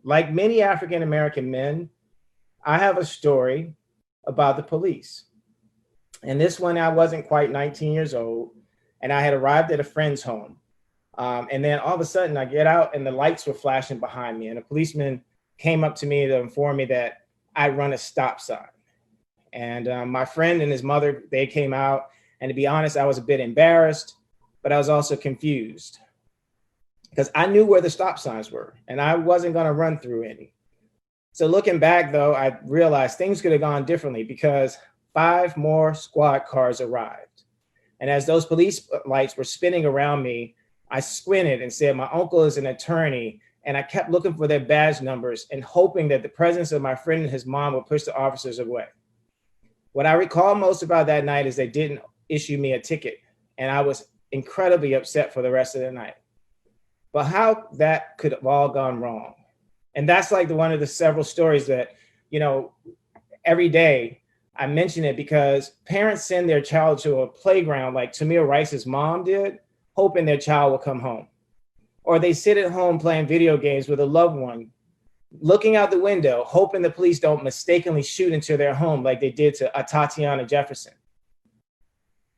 like many African-American men, I have a story about the police. And this one, I wasn't quite 19 years old, and I had arrived at a friend's home. And then all of a sudden, I get out, and the lights were flashing behind me, and a policeman came up to me to inform me that I'd run a stop sign. And my friend and his mother, they came out, and to be honest, I was a bit embarrassed, but I was also confused because I knew where the stop signs were, and I wasn't going to run through any. So looking back, though, I realized things could have gone differently because 5 more squad cars arrived. And as those police lights were spinning around me, I squinted and said, my uncle is an attorney. And I kept looking for their badge numbers and hoping that the presence of my friend and his mom would push the officers away. What I recall most about that night is they didn't issue me a ticket. And I was incredibly upset for the rest of the night. But how that could have all gone wrong. And that's like one of the several stories that, every day I mention it because parents send their child to a playground like Tamir Rice's mom did, hoping their child will come home. Or they sit at home playing video games with a loved one, looking out the window, hoping the police don't mistakenly shoot into their home like they did to Tatiana Jefferson.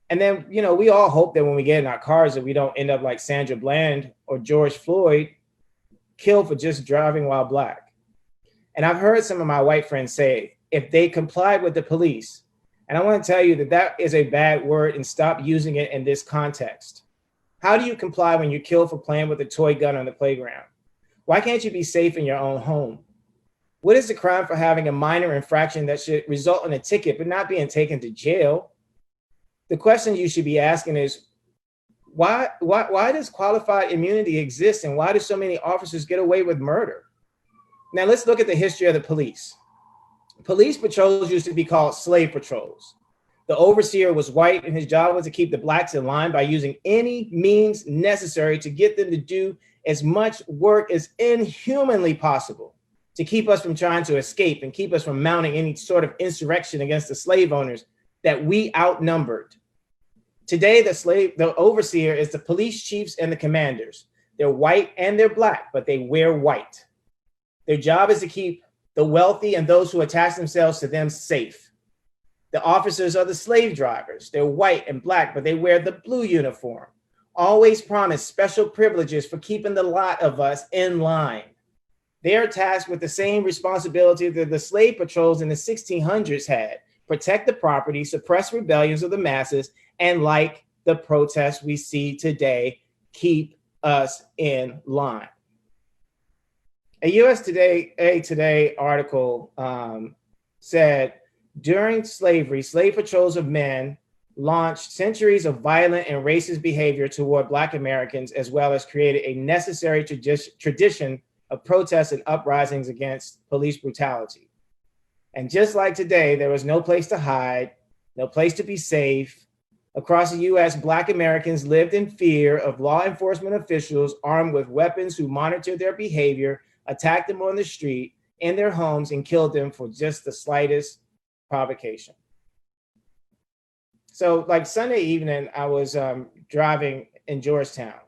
And then, we all hope that when we get in our cars that we don't end up like Sandra Bland or George Floyd, killed for just driving while Black. And I've heard some of my white friends say, if they complied with the police, and I want to tell you that is a bad word and stop using it in this context. How do you comply when you're killed for playing with a toy gun on the playground? Why can't you be safe in your own home? What is the crime for having a minor infraction that should result in a ticket but not being taken to jail? The question you should be asking is, why does qualified immunity exist and why do so many officers get away with murder? Now let's look at the history of the police. Police patrols used to be called slave patrols. The overseer was white and his job was to keep the Blacks in line by using any means necessary to get them to do as much work as inhumanly possible to keep us from trying to escape and keep us from mounting any sort of insurrection against the slave owners that we outnumbered. Today, the overseer is the police chiefs and the commanders. They're white and they're Black, but they wear white. Their job is to keep the wealthy and those who attach themselves to them safe. The officers are the slave drivers. They're white and Black, but they wear the blue uniform. Always promise special privileges for keeping the lot of us in line. They are tasked with the same responsibility that the slave patrols in the 1600s had: protect the property, suppress rebellions of the masses, and like the protests we see today, keep us in line. A US Today article said, during slavery, slave patrols of men launched centuries of violent and racist behavior toward Black Americans, as well as created a necessary tradition of protests and uprisings against police brutality. And just like today, there was no place to hide, no place to be safe. Across the US, Black Americans lived in fear of law enforcement officials armed with weapons who monitored their behavior, attacked them on the street, in their homes, and killed them for just the slightest provocation. So like Sunday evening, I was driving in Georgetown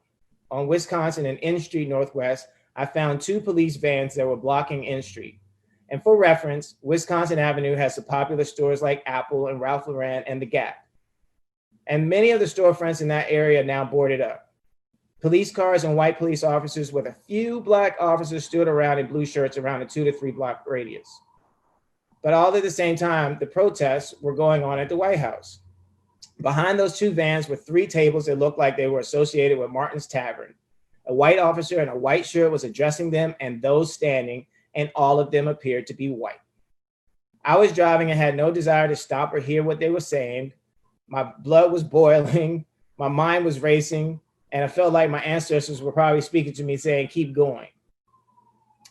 on Wisconsin and N Street Northwest. I found 2 police vans that were blocking N Street. And for reference, Wisconsin Avenue has some popular stores like Apple and Ralph Lauren and The Gap. And many of the storefronts in that area now boarded up. Police cars and white police officers with a few Black officers stood around in blue shirts around a 2 to 3 block radius. But all at the same time, the protests were going on at the White House. Behind those 2 vans were 3 tables that looked like they were associated with Martin's Tavern. A white officer in a white shirt was addressing them and those standing, and all of them appeared to be white. I was driving and had no desire to stop or hear what they were saying. My blood was boiling, my mind was racing, and I felt like my ancestors were probably speaking to me saying, keep going.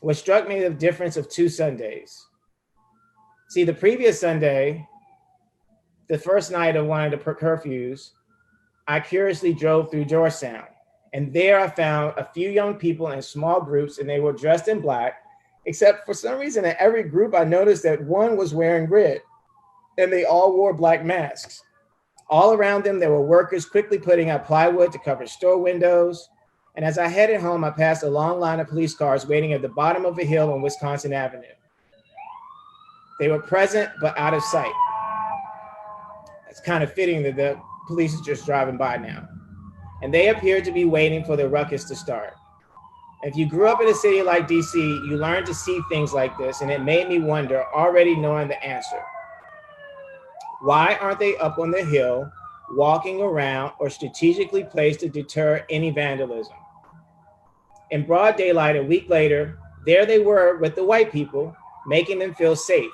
What struck me the difference of 2 Sundays. See, the previous Sunday, the first night of one of the curfews, I curiously drove through Georgetown. And there I found a few young people in small groups, and they were dressed in Black, except for some reason in every group I noticed that one was wearing red, and they all wore Black masks. All around them, there were workers quickly putting up plywood to cover store windows. And as I headed home, I passed a long line of police cars waiting at the bottom of a hill on Wisconsin Avenue. They were present, but out of sight. It's kind of fitting that the police is just driving by now. And they appeared to be waiting for the ruckus to start. If you grew up in a city like DC, you learned to see things like this, and it made me wonder, already knowing the answer. Why aren't they up on the hill, walking around, or strategically placed to deter any vandalism? In broad daylight, a week later, there they were with the white people, making them feel safe.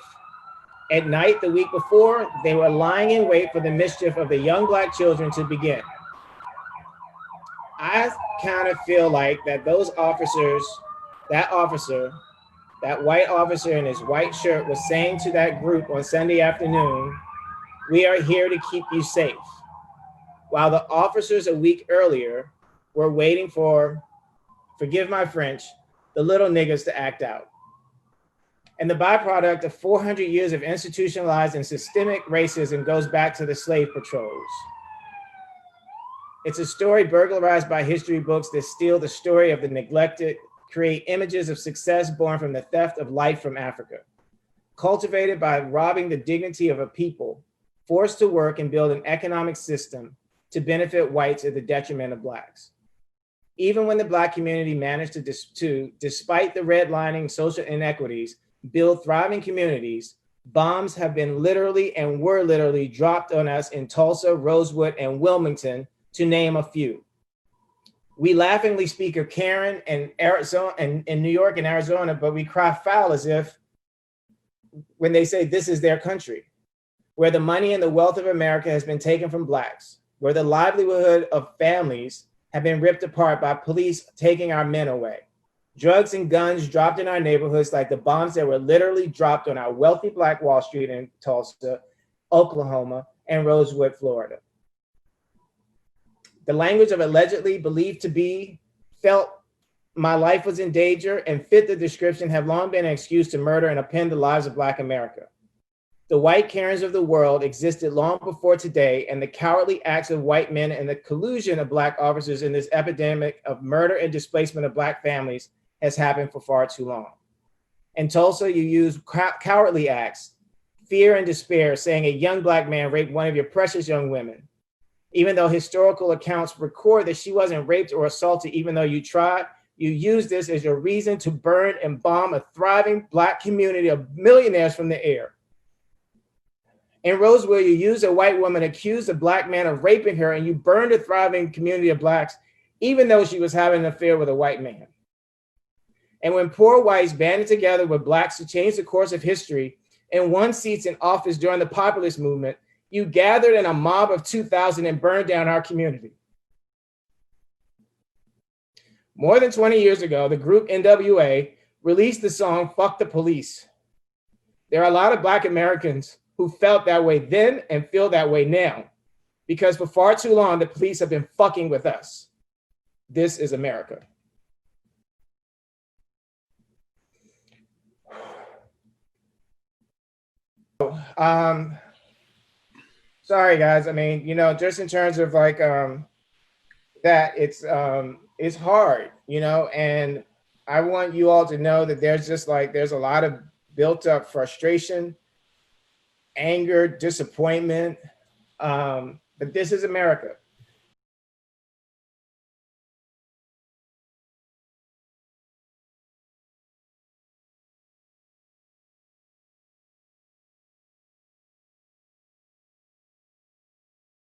At night, the week before, they were lying in wait for the mischief of the young Black children to begin. I kind of feel like that those officers, that white officer in his white shirt was saying to that group on Sunday afternoon, "We are here to keep you safe." While the officers a week earlier were waiting for, forgive my French, the little niggas to act out. And the byproduct of 400 years of institutionalized and systemic racism goes back to the slave patrols. It's a story burglarized by history books that steal the story of the neglected, create images of success born from the theft of life from Africa, cultivated by robbing the dignity of a people, forced to work and build an economic system to benefit whites at the detriment of Blacks. Even when the Black community managed to despite the redlining social inequities, build thriving communities, bombs have been literally and were literally dropped on us in Tulsa, Rosewood, and Wilmington, to name a few. We laughingly speak of Karen and Arizona and in New York and Arizona, but we cry foul as if when they say this is their country, where the money and the wealth of America has been taken from Blacks, where the livelihood of families have been ripped apart by police taking our men away. Drugs and guns dropped in our neighborhoods like the bombs that were literally dropped on our wealthy Black Wall Street in Tulsa, Oklahoma, and Rosewood, Florida. The language of allegedly believed to be felt my life was in danger and fit the description have long been an excuse to murder and upend the lives of Black America. The white Karens of the world existed long before today, and the cowardly acts of white men and the collusion of Black officers in this epidemic of murder and displacement of Black families has happened for far too long. In Tulsa, you use cowardly acts, fear and despair, saying a young Black man raped one of your precious young women, even though historical accounts record that she wasn't raped or assaulted, even though you tried. You use this as your reason to burn and bomb a thriving Black community of millionaires from the air. In Rosewood, you use a white woman, accused a Black man of raping her, and you burned a thriving community of Blacks, even though she was having an affair with a white man. And when poor whites banded together with Blacks to change the course of history and won seats in office during the populist movement, you gathered in a mob of 2,000 and burned down our community. More than 20 years ago, the group NWA released the song, "Fuck the Police." There are a lot of Black Americans who felt that way then and feel that way now, because for far too long, the police have been fucking with us. This is America. Sorry guys, I mean, just in terms of like that, it's hard, and I want you all to know that there's a lot of built up frustration, anger, disappointment, but this is America.